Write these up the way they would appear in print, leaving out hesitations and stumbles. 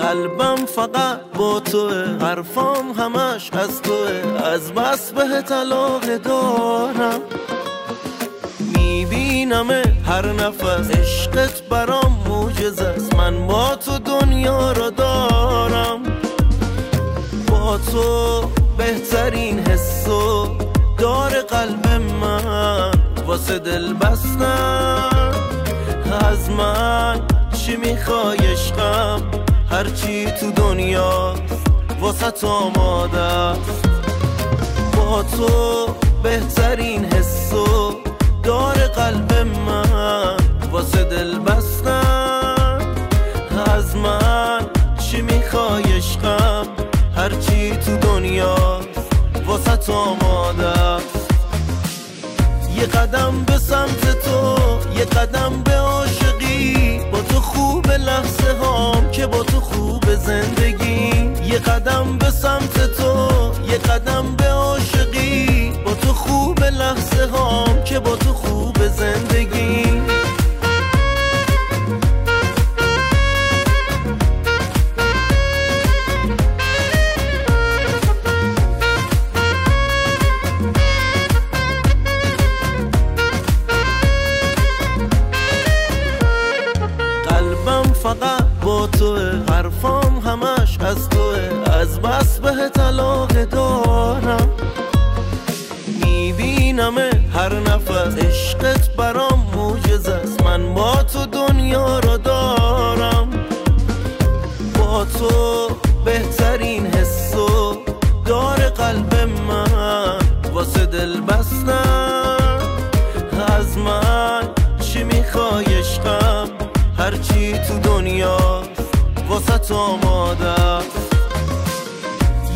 قلبم فقط با توه، حرفام همش از توه، از بس بهت علاقه دارم. میبینم هر نفس عشقت برام معجزه است، من با تو دنیا را دارم. با تو بهترین حسو داره قلب من، واسه دل بستن از من چی میخوای عشقم، هرچی تو دنیاست واسه تو آماده است. با تو بهترین حسو داره قلب من، واسه دل بستن از من چی میخوای عشقم، هرچی تو دنیاست واسه تو آماده است. یه قدم به سمت تو، یه قدم به عاشقی، با تو خوب لحظه هام که با تو خوب زندگی. یه قدم به سمت تو، یه قدم به عاشقی، با تو خوب لحظه هام که با تو خوب زندگی. فقط با توه، حرفام همش از توه، از بس بهت علاقه دارم. میبینم هر نفس عشقت برام معجزه است، من با تو دنیا را دارم. با تو بهترین حسو داره قلب من، واسه دل بستن از من چی میخوای عشقم، هرچی تو دنیاست واسه تو آماده است.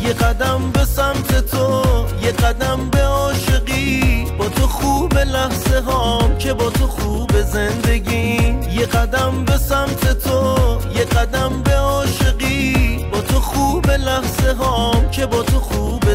یه قدم به سمت تو، یه قدم به عاشقی، با تو خوب لحظه هام که با تو خوب زندگی. یه قدم به سمت تو، یه قدم به عاشقی، با تو خوب لحظه هام که با تو خوب